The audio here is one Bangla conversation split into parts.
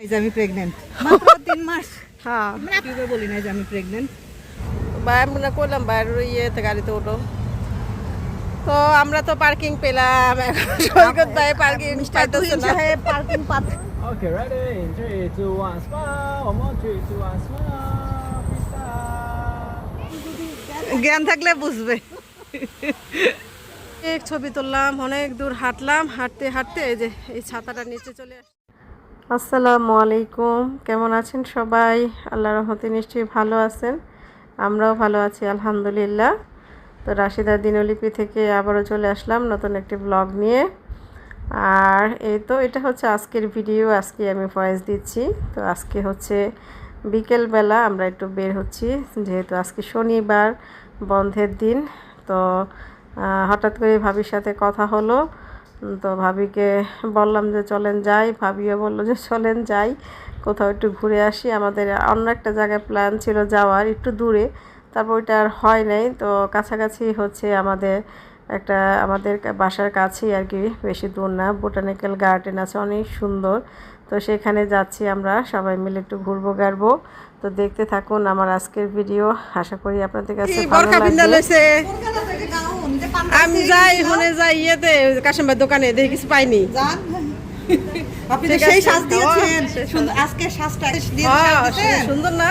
এই যে আমি প্রেগন্যান্ট মাত্র 3 মাস। হ্যাঁ কিভাবে বলি না যে আমি প্রেগন্যান্ট? ভাই আমরা কইলাম বাইরে ইয়েতে গাড়িতে ওঠো, তো আমরা তো পার্কিং পেলাম, এখন সৈকত ভাই পার্কিং পাইতেছে না। পার্কিং পাচ্ছে। Okay, ready? In 3, 2, 1, smile. One more, 3, 2, 1, smile. Freestyle. জ্ঞান থাকলে বুঝবে। এক ছবি তুললাম, অনেক দূর হাঁটলাম, হাঁটতে হাঁটতে এই যে এই ছাতাটা নিচে চলে আসে। আসসালামু আলাইকুম, কেমন আছেন সবাই? আল্লাহর রহমতে নিশ্চয়ই ভালো আছেন, আমরাও ভালো আছি আলহামদুলিল্লাহ। তো রাশিদা দিনলিপি থেকে আবারও চলে আসলাম নতুন একটি ব্লগ নিয়ে। আর এই তো এটা হচ্ছে আজকের ভিডিও, আজকে আমি ভয়েস দিচ্ছি। তো আজকে হচ্ছে বিকেলবেলা আমরা একটু বের হচ্ছি, যেহেতু আজকে শনিবার, বন্ধের দিন। তো হঠাৎ করে ভাবির সাথে কথা হলো, তো ভাবিকে বললাম যে চলেন যাই, ভাবিও বললো যে চলেন যাই, কোথাও একটু ঘুরে আসি। আমাদের অন্য একটা জায়গায় প্ল্যান ছিল যাওয়ার, একটু দূরে, তারপর ওইটা আর হয় নাই। তো কাছাকাছি হচ্ছে আমাদের বাসার কাছেই আর কি, বেশি দূর না, বোটানিক্যাল গার্ডেন আছে, অনেক সুন্দর। তো সেখানে যাচ্ছি আমরা সবাই মিলে, একটু ঘুরবো গাড়বো। তো দেখতে থাকুন আমার আজকের ভিডিও, আশা করি আপনাদের কাছে ভালো লাগবে। আমি যাই হনে যাই ইয়েতে কাশিমবার দোকানে, দেখি কিছু পাইনি। আপনি তো সেই সাজ দিয়েছেন, আজকে সাজটা সুন্দর না?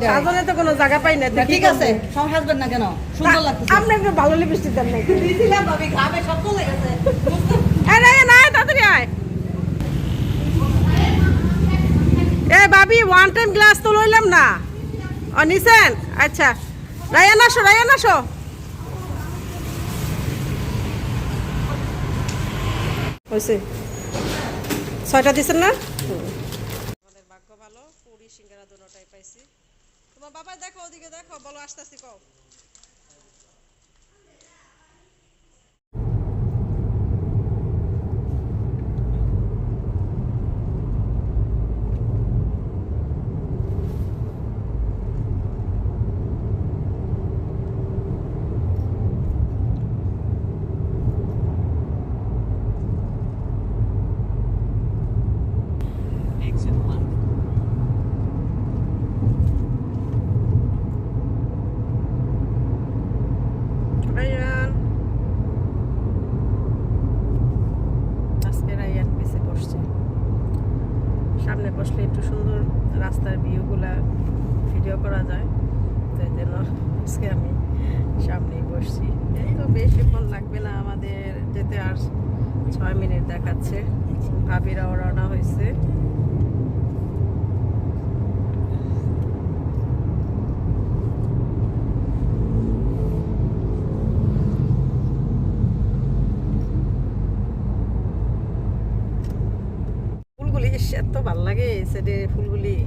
সাজনে তো কোনো জায়গা পাই না। ঠিক আছে, সব হাসবেন না কেন? সুন্দর লাগতেছে। আপনি একটু ভালো লিপস্টিক দেন নাকি? দিছিলাম ভাবি, ঘামে সব চলে গেছে। না তাড়াতাড়ি আয়। এ ভাবি, ওয়ান টাইম গ্লাস তো লইলাম না, ও নিছেন? আচ্ছা রায়ান আসো। হয়েছে 6টা দিচ্ছেন না? আমাদের ভাগ্য ভালো, পুরি সিঙ্গারা দুটোটাই পাইছি। তোমার বাবা দেখো, ওদিকে দেখো, বলো আসতেছি কও। সামনে বসলে একটু সুন্দর রাস্তার ভিউগুলা ভিডিও করা যায়, তো এই জন্য আজকে আমি সামনেই বসছি। এই তো বেশিক্ষণ লাগবে না আমাদের যেতে, আর 6 মিনিট দেখাচ্ছে। ভাবিরাও রওনা হয়েছে। এত ভালো লাগে সেটে ফুলগুলি,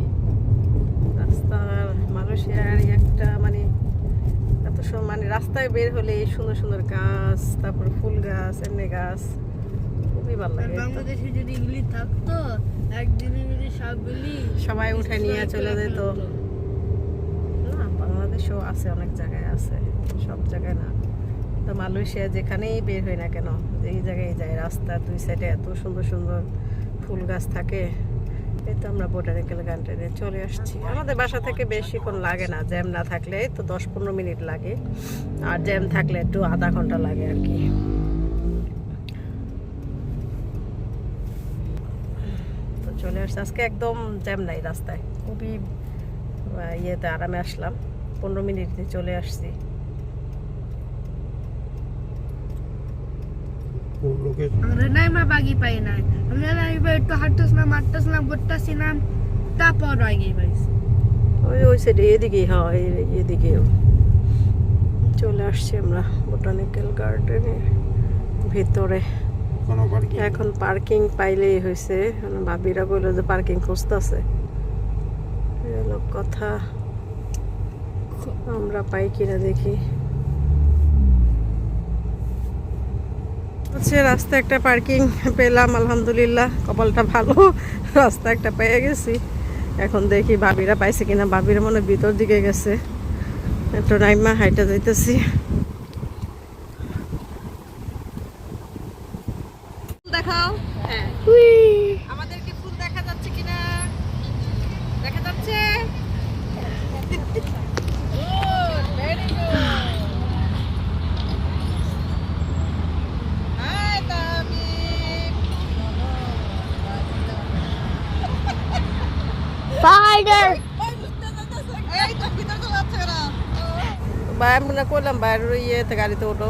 রাস্তার মানুষের একটা মানে এত মানে রাস্তায় বের হলে সুন্দর সুন্দর গাছ, তারপর ফুল গাছ, এমনি গাছ, খুবই ভালো লাগে। বাংলাদেশে যদি এগুলি থাকতো, একদিনের মধ্যে সবগুলি সবাই উঠে নিয়ে চলে যেত। না, বাংলাদেশেও আছে, অনেক জায়গায় আছে, সব জায়গায় না। তো মালয়েশিয়া যেখানেই বের হয় না কেন, এই জায়গায় যায়, রাস্তার 2 সাইডে এত সুন্দর সুন্দর ফুল গাছ থাকে। এই তো আমরা বোটানিক্যাল গার্ডেনে চলে আসছি। আমাদের বাসা থেকে বেশিক্ষণ লাগে না, জ্যাম না থাকলে তো 10-15 মিনিট লাগে, আর জ্যাম থাকলে একটু আধা ঘন্টা লাগে আর কি। তো চলে আসছি, আজকে একদম জ্যাম নাই রাস্তায়, খুবই ইয়েতে আরামে আসলাম, 15 মিনিটে চলে আসছি। আমরা নাই মা বাগি পাই নাই, আমরা নাই একটু হাঁটতেছিলাম ঘুরতেছিলাম, তারপর আগে পাইছি ওই সাইডে, এদিকেই, হ্যাঁ এদিকেও চলে আসছি আমরা বোটানিক্যাল গার্ডেনের ভিতরে। এখন পার্কিং পাইলেই হয়েছে, ভাবিরা বললো যে পার্কিং খুঁজতেছে, এলো কথা, আমরা পাই কিনা দেখি। হচ্ছে রাস্তা একটা পার্কিং পেলাম, আলহামদুলিল্লাহ, কপালটা ভালো, রাস্তা একটা পেয়ে গেছি। এখন দেখি ভাবিরা পাইছে কিনা, ভাবিরা মনে ভিতর দিকে গেছে, একটু নাইমা হাইটা যাইতেছি। দেখাও, হ্যাঁ আমাদের কি ফুল দেখা যাচ্ছে কিনা? Spider! আমরা করলাম বাইরের ইয়েতে গাড়িতে উঠো।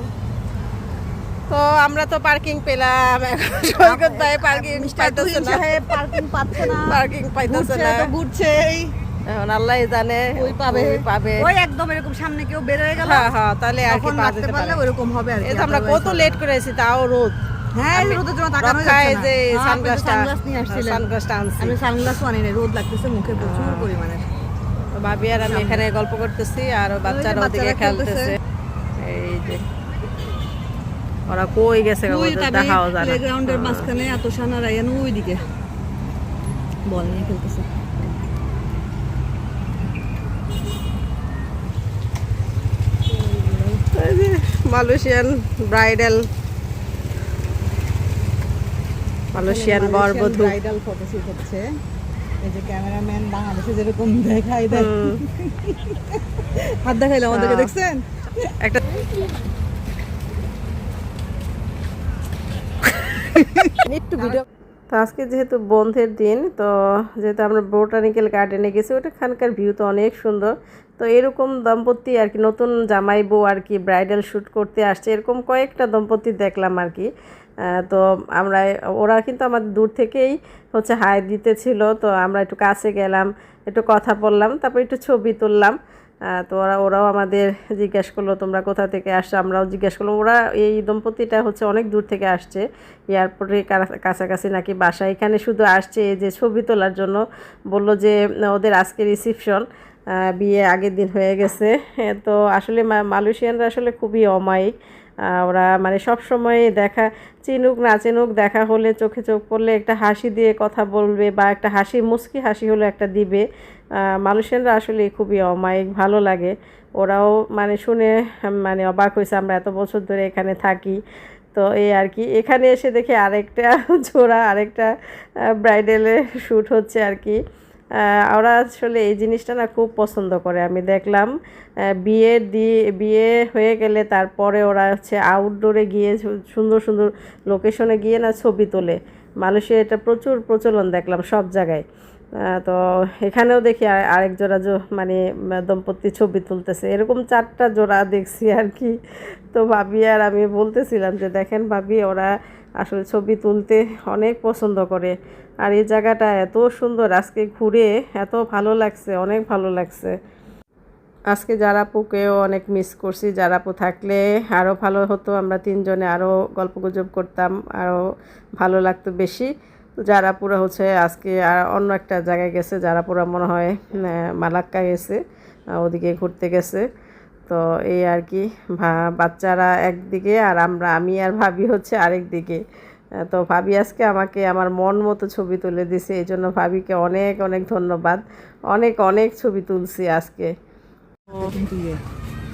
তো আমরা তো পার্কিং পেলাম, এখন সৈকত ভাই পার্কিং পাইতেছে না, পার্কিং পাচ্ছে না, পার্কিং পাইতেছে না, তো ঘুরছেই। এখন আল্লাহই জানে ওই পাবে পাবে। ওই একদম এরকম সামনে কেউ বের হয়ে গেল, হ্যাঁ হ্যাঁ, তাহলে আর কি তখন পাওয়া বাঁচতে যেতে পারলে পারে। ওরকম হবে আর কি। এই তো আমরা কত লেট করেছি, তাও রোদ। হ্যাঁ, এই রোদের জন্য তাকানো যাচ্ছে রক্ষায় না। যে হ্যাঁ, আপনি তো সানগ্লাসটা, সানগ্লাস নিয়ে আসছিলেন। সানগ্লাসটা আনছি। আমি সানগ্লাসও আনি নাই, রোদ লাগতেছে মুখে প্রচুর পরিমাণে। তো ভাবি আর আমি এখানে গল্প করতেছি, আর বাচ্চারা ওদিকে বাচ্চারা খেলতেছে। এই যে ওরা কই গেছে ওদের দেখাও যায় না। প্লেগ্রাউন্ডের মাঝখানে এত সানা রায়ান ওইদিকে বল নিয়ে খেলতেছে। এই যে মালয়েশিয়ান ব্রাইডাল, মালয়েশিয়ান বরবধূ। ব্রাইডাল ফটোশুট হচ্ছে। এই যে ক্যামেরাম্যান বাংলাদেশে যেরকম দেখাই দেয়, হাত দেখাইলে আমাদেরকে দেখছেন একটা একটু ভিডিও। তো আজকে যেহেতু বন্ধের দিন, তো যেহেতু আমরা বোটানিক্যাল গার্ডেনে গেছি, ওটাখানকার ভিউ তো অনেক সুন্দর। তো এরকম দম্পতি আর কি, নতুন জামাই বউ আর কি ব্রাইডাল শ্যুট করতে আসছে, এরকম কয়েকটা দম্পতি দেখলাম আর কি। তো আমরা, ওরা কিন্তু আমাদের দূর থেকেই হচ্ছে হাই দিতেছিল, তো আমরা একটু কাছে গেলাম, একটু কথা বললাম, তারপর একটু ছবি তুললাম। তো ওরাও আমাদের জিজ্ঞেস করলো তোমরা কোথা থেকে আসছো, আমরাও জিজ্ঞেস করলাম। ওরা, এই দম্পতিটা হচ্ছে অনেক দূর থেকে আসছে, এয়ারপোর্টের কাছাকাছি নাকি বাসা, এখানে শুধু আসছে এই যে ছবি তোলার জন্য। বললো যে ওদের আজকে রিসিপশন, বিয়ে আগের দিন হয়ে গেছে। তো আসলে মালয়েশিয়ানরা আসলে খুবই অমায়িক। ওরা মানে সব সময় দেখা, চিনুক না চিনুক, দেখা হলে চোখে চোখ পড়লে একটা হাসি দিয়ে কথা বলবে, বা একটা হাসি, মুচকি হাসি হলো একটা দিবে। মালয়েশিয়ানরা আসলে খুবই অমায়িক, ভালো লাগে। ওরাও মানে শুনে মানে অবাক হয়েছে, আমরা এত বছর ধরে এখানে থাকি। তো এই আর কি, এখানে এসে দেখে আরেকটা জোড়া, আরেকটা ব্রাইডালের শ্যুট হচ্ছে আর কি। ওরা আসলে এই জিনিসটা না খুব পছন্দ করে, আমি দেখলাম। বিয়ে হয়ে গেলে তারপরে ওরা হচ্ছে আউটডোরে গিয়ে, সুন্দর সুন্দর লোকেশনে গিয়ে না ছবি তোলে। মালয়েশিয়া এটা প্রচুর প্রচলন দেখলাম সব জায়গায়। তো এখানেও দেখি আরেক জোড়া মানে দম্পতি ছবি তুলতেছে, এরকম 4টা জোড়া দেখছি আর কি। তো ভাবি আর আমি বলতেছিলাম যে দেখেন ভাবি, ওরা আসলে ছবি তুলতে অনেক পছন্দ করে। আর এই জায়গাটা এত সুন্দর, আজকে ঘুরে এত ভালো লাগছে, অনেক ভালো লাগছে। আজকে জারাপুকেও অনেক মিস করছি, জারাপু থাকলে আরও ভালো হতো, আমরা 3 জনে আরও গল্পগুজব করতাম, আরও ভালো লাগতো বেশি। জারাপুরা হচ্ছে আজকে আর অন্য একটা জায়গায় গেছে, জারাপুরা মনে হয় মালাক্কা গেছে, ওদিকে ঘুরতে গেছে। তো এই আর কি, বাচ্চারা একদিকে আর আমি আর ভাবি হচ্ছে আরেক দিকে। তো ভাবি আজকে আমাকে আমার মন মতো ছবি তুলে দিছে, এই জন্য ভাবিকে অনেক অনেক ধন্যবাদ। অনেক অনেক ছবি তুলছি আজকে।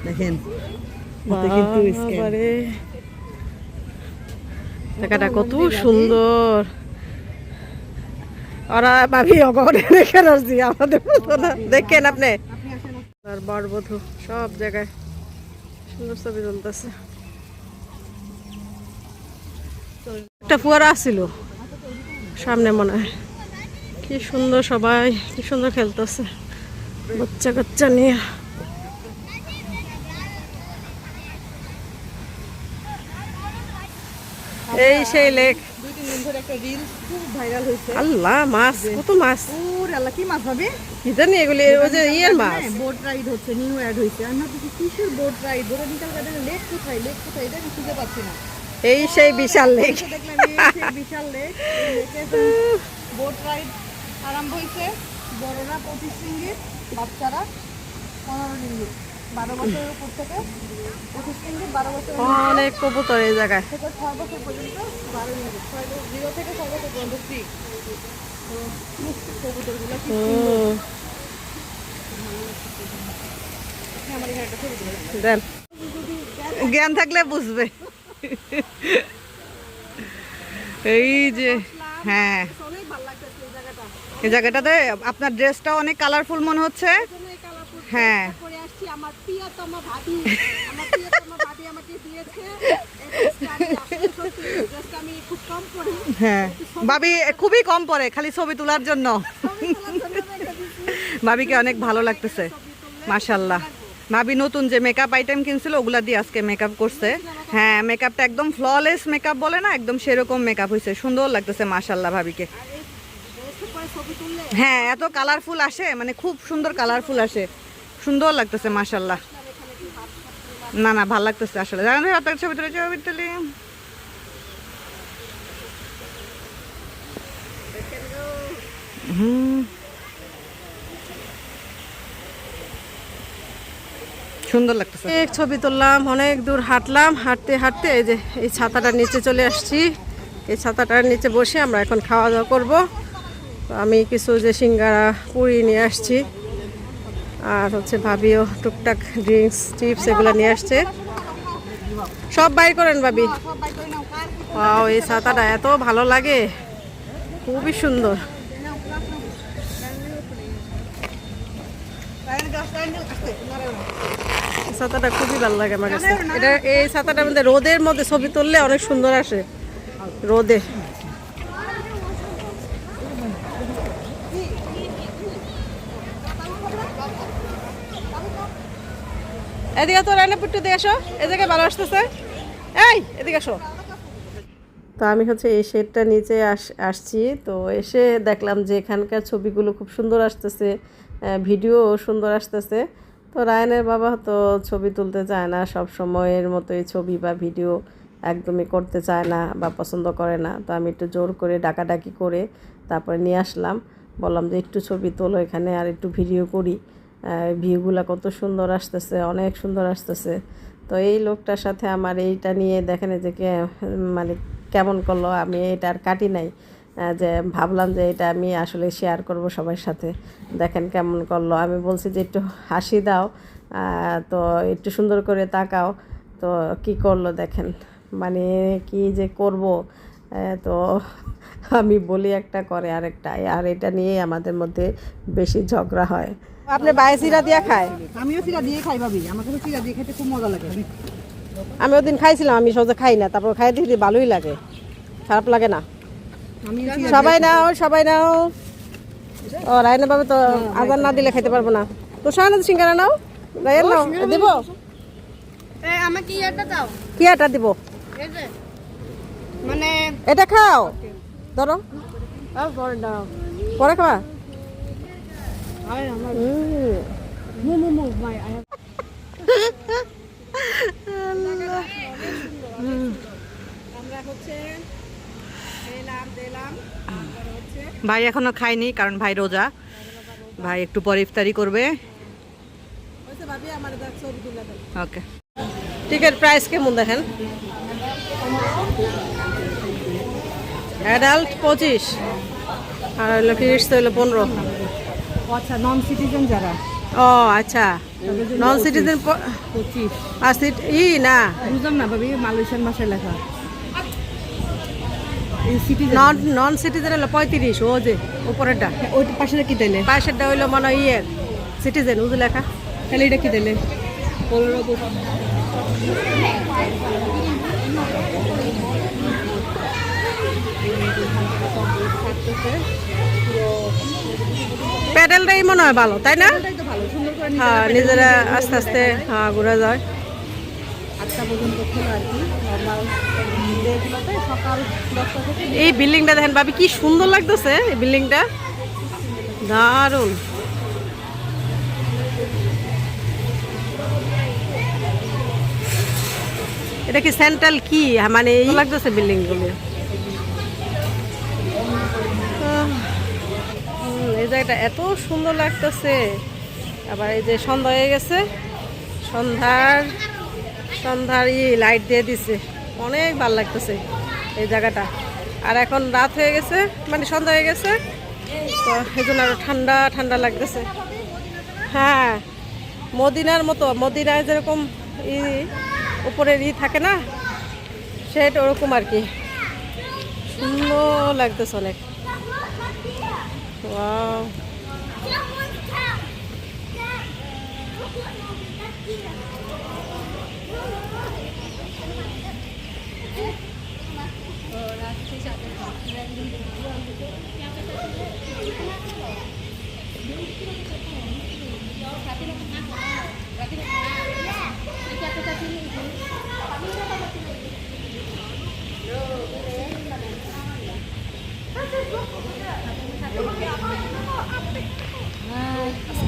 দেখেন জায়গাটা কত সুন্দর। ওরা ভাবি অগরে দেখে আসছি, আমাদের মতো না। দেখেন আপনি, আর বরবধূ সব জায়গায় সুন্দর ছবি তুলতেছে। একটা ফুয়ারা আসছিল সামনে, মনে হয় কি সুন্দর, সবাই কি সুন্দর খেলতেছে বাচ্চা কাচ্চা নিয়ে। এই সেই লেক, 2-3 দিন ধরে একটা রিল খুব ভাইরাল হয়েছে। আল্লাহ মাছ, কত মাছ, ওরে আল্লাহ, কি মাছ হবে কি জানি এগুলি, ওই যে ইয়ের মাছ। বোট রাইড হচ্ছে, নিউ অ্যাড হয়েছে। আমরা কিছু কিসের বোট রাইড, বোটানিক্যাল গার্ডেনের লেক কোথায়, লেক কোথায়, এটা আমি খুঁজে পাচ্ছি না। এই সেই বিশাল লেক, দেখলাম এই সেই বিশাল লেক, এই লেকে বোট রাইড আরম্ভ হয়েছে। বড়রা 25 রিঙ্গিত, বাচ্চারা 15 রিঙ্গিত, 12 বছরের উপর থেকে 25 রিঙ্গিত, 12 বছর অনেক কবুতর এই জায়গায়। থেকে 6 বছর পর্যন্ত 12 রিঙ্গিত, 0 থেকে 6 বছর পর্যন্ত ফ্রি। তো কবুতরগুলো কি আমার এখানে একটা ছবি তুলে দেন, জ্ঞান থাকলে বুঝবে। এই যে হ্যাঁ, এই জায়গাটাতে আপনার ড্রেসটা অনেক কালারফুল মনে হচ্ছে। হ্যাঁ, আমার প্রিয়তম ভাবি আমাকে দিয়েছে। আমি খুব কম পরে, হ্যাঁ ভাবি খুবই কম পরে, খালি ছবি তোলার জন্য। ভাবিকে অনেক ভালো লাগতেছে মাশাআল্লাহ। ভাবি নতুন যে মেকআপ আইটেম কিনছিল ওগুলা দিয়ে আজকে মেকআপ করছে। হ্যাঁ, মেকআপটা একদম ফ্ললেস মেকআপ বলে না, একদম সেরকম মেকআপ হয়েছে, সুন্দর লাগতেছে মাশাআল্লাহ ভাবিকে। হ্যাঁ, এত কালারফুল আসে, মানে খুব সুন্দর কালারফুল আসে, সুন্দর লাগতেছে মাশাআল্লাহ। না না, ভালো লাগতেছে আসলে। ছবি তুলে ছবি তুলি। সুন্দর লাগতেছে। এক ছবি তুললাম, অনেক দূর হাঁটলাম, হাঁটতে হাঁটতে এই যে এই ছাতাটার নিচে চলে আসছি। এই ছাতাটার নিচে বসে আমরা এখন খাওয়া দাওয়া করবো। তো আমি কিছু যে সিঙ্গারা পুরি নিয়ে আসছি, আর হচ্ছে ভাবিও টুকটাক ড্রিঙ্কস চিপস এগুলো নিয়ে আসছে। সব বাইর করেন ভাবি। ওয়াও, এই ছাতাটা এত ভালো লাগে, খুবই সুন্দর। ছাতাটা খুবই ভালো লাগে আমার কাছে। এটা এই ছাতাটার মধ্যে রোদের মধ্যে ছবি তুললে অনেক সুন্দর আসে রোদে। এদিকে তো রান্না পুট্টু দিয়ে আসো, এদিকে ভালো আসতেছে। এই এদিকে আসো। তো আমি হচ্ছে এই শেডটা নিচে আসছি। তো এসে দেখলাম যে এখানকার ছবিগুলো খুব সুন্দর আসতেছে, ভিডিও সুন্দর আসতেছে। তো রায়ানের বাবা তো ছবি তুলতে চায় না, সব সময়ের মতোই ছবি বা ভিডিও একদমই করতে চায় না বা পছন্দ করে না। তো আমি একটু জোর করে ডাকাডাকি করে তারপরে নিয়ে আসলাম, বললাম যে একটু ছবি তোলো এখানে আর একটু ভিডিও করি। ভিউগুলো কত সুন্দর আসতেছে, অনেক সুন্দর আসতেছে। তো এই লোকটার সাথে আমার এইটা নিয়ে দেখেন যে মানে কেমন করলো, আমি এটা আর কাটি নাই, যে ভাবলাম যে এটা আমি আসলে শেয়ার করব সবার সাথে। দেখেন কেমন করলো। আমি বলছি যে একটু হাসি দাও, তো একটু সুন্দর করে তাকাও। তো কি করলো দেখেন, মানে কি যে করব। তো আমি বলি একটা করে আরেকটা, আর এটা নিয়ে আমাদের মধ্যে বেশি ঝগড়া হয়। আপনি বাইরে চিরা দিয়ে খায়? আমিও চিরা দিয়ে খাই ভাবি, আমার কাছে চিরা দিয়ে খেতে খুব মজা লাগে। আমি ওদিন খাইছিলাম, আমি সহজে খাই না, তারপর খাই দেখি ভালোই লাগে, খারাপ লাগে না। সবাই নাও, সবাই নাও। ও রায়না বাবা তো আজান না দিলে খেতে পারবো না। তো শাহানা সিঙ্গারা নাও, রায়ান নাও, দিব। আমাকে এটা দাও। কি এটা দিব? মানে এটা খাও, ধরো পরে খাবা। ভাই এখনো খায়নি, কারণ ভাই রোজা, ভাই একটু পরে ইফতারি করবে। ওকে, টিকেট প্রাইস কেমন দেখেন? অ্যাডাল্ট 25 আর হলো কিডস হলো 15। আচ্ছা, নন সিটিজেন যারা। ও আচ্ছা, নন সিটিজেন 25। আর না বুঝলাম না ভাবি, মালয়েশিয়ান ভাষায় লেখা। নন সিটিজেন হলো 35। ও যে উপরেরটা, ওই পাশেটা কি দিলে? পাশেরটা হইলো মনে হয় ইয়ের সিটিজেন, বুঝে লেখা। তাহলে এটা কি দিলে? 15। প্যাডেলটাই মনে হয় ভালো, তাই না? হ্যাঁ, নিজেরা আস্তে আস্তে হ্যাঁ ঘুরে যায়। 8টা পর্যন্ত খোলা আর কি, নর্মাল ডেগুলোতে সকাল 10টা থেকে। এই বিল্ডিংটা দেখেন ভাবি, কি সুন্দর লাগতেছে এই বিল্ডিংটা, দারুণ। এটা কি সেন্ট্রাল কি, মানে এই লাগতেছে বিল্ডিং গুলো। এই জায়গাটা এত সুন্দর লাগতেছে। আবার এই যে সন্ধ্যা হয়ে গেছে, সন্ধ্যার লাইট দিয়ে দিছে, অনেক ভালো লাগতেছে এই জায়গাটা। আর এখন রাত হয়ে গেছে, মানে সন্ধ্যা হয়ে গেছে, তো এই জন্য আরো ঠান্ডা ঠান্ডা লাগতেছে। হ্যাঁ, মদিনার মতো, মদিনায় যেরকম উপরের থাকে না, সেটা ওরকম আর কি, সুন্দর লাগতেছে অনেক। ওয়াও,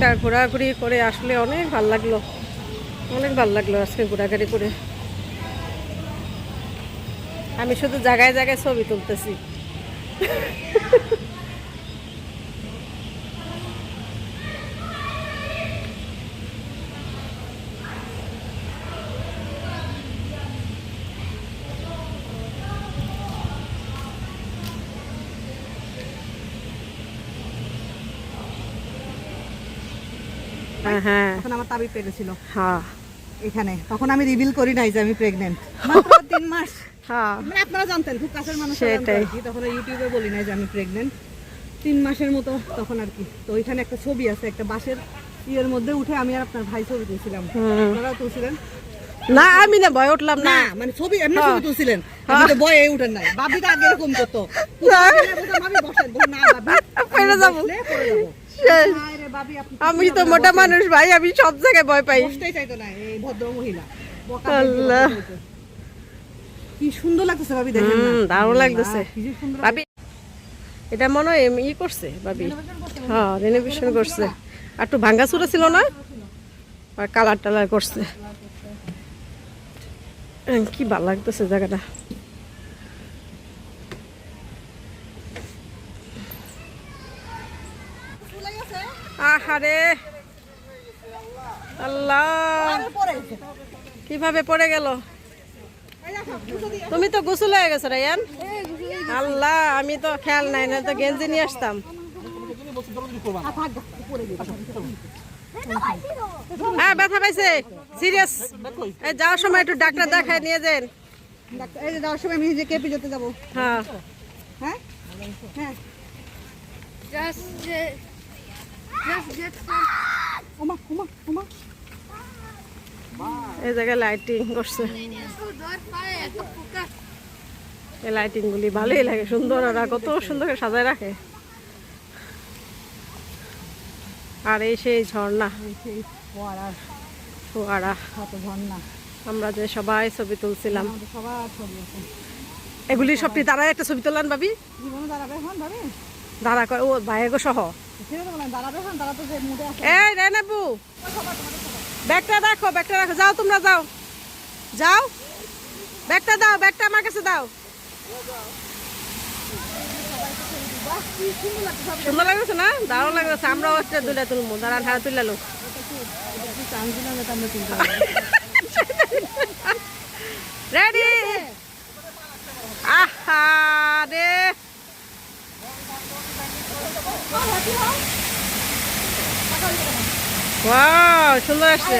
আজকে ঘোরাঘুরি করে আসলে অনেক ভালো লাগলো, অনেক ভালো লাগলো আজকে ঘোরাঘুরি করে। আমি শুধু জায়গায় জায়গায় ছবি তুলতেছি। হ্যাঁ হ্যাঁ তখন আমার তাবিজ পেরেছিল হ্যাঁ এখানে, তখন আমি রিভিল করি নাই যে আমি প্রেগনেন্ট, মাত্র 3 মাস। হ্যাঁ মানে আপনারা জানতেন, খুব কাছের মানুষ সেটাই। তখন ইউটিউবে বলি নাই যে আমি প্রেগনেন্ট। 3 মাসের মতো তখন আর কি। তো ওইখানে একটা ছবি আছে, একটা বাঁশের ইয়ের মধ্যে উঠে আমি আর আপনার ভাই ছবি তুলছিলাম, আপনারাও তুলছিলেন না, আমি না ভয় উঠলাম না। না, মানে ছবি এমনি ছবি তুলছিলেন, আমি তো ভয়ে উঠেন নাই। বাবিটা আগে এরকম করতো, আমি বসেন বললাম, না বাবি পড়ে যাবো। বসলে পড়ে যাবো। শেষ। হায় রে বাবি, আপনি আমি তো মোটা মানুষ ভাই, আমি সব জায়গায় ভয় পাই। বসতেই চাইতো না এই ভদ্র মহিলা। বকা আল্লাহ। দিয়ে বসতে হতো। কি সুন্দর লাগতেছে ভাবি, দেখেন না? দারুণ লাগতেছে কি যে সুন্দর ভাবি। এটা মনে হয় ই করছে ভাবি, হ্যাঁ রেনোভেশন করছে। আর একটু ভাঙ্গাচুরা ছিল না, আর কালার টালার করছে। কি ভালো লাগতেছে জায়গাটা। আহারে আল্লাহ, পরে গেছে। কিভাবে পড়ে গেল। তুমি তো গোসল হয়ে গেছো রায়ান। আল্লাহ, আমি তো খেয়াল নাই, না তো গেঞ্জি নিয়ে আসতাম। হ্যাঁ ব্যথা পাইছে সিরিয়াস। এই যাওয়ার সময় একটু ডাক্তার দেখায় নিয়ে যান। এই যে যাওয়ার সময় আমি যে কেপি যেতে যাবো। হ্যাঁ হ্যাঁ হ্যাঁ, Just get ওমা ওমা ওমা। এই জায়গায় লাইটিং করছে। এই লাইটিং গুলি ভালোই লাগে, সুন্দর। ওরা কত সুন্দর করে সাজায় রাখে। আর এই সেই ঝর্ণা, সেই ফোয়ারার ফোয়ারা। কত ঝর্ণা, আমরা যে সবাই ছবি তুলছিলাম, আমাদের সবার ছবি আছে। এগুলি সবটি দাঁড়ায় একটা ছবি তোলেন ভাবি। জীবনে দাঁড়াবে হন ভাবি, দাঁড়া কয় ও ভাইয়েগো সহ। সেটা তো বলেন দাঁড়াবে হন, তারা তো যে মুডে আছে। এই রেনাবু, ব্যাগটা রাখো, ব্যাগটা রাখো। যাও তোমরা যাও, যাও ব্যাগটা দাও, ব্যাগটা আমার কাছে দাও। সুন্দর লাগছে না, দারুণ লাগছে। আমরাও একটা দুইটা তুলবো, দাঁড়ান হারা তুললা লোক। রেডি, আহা রে, ওয়াও সুন্দর আসছে।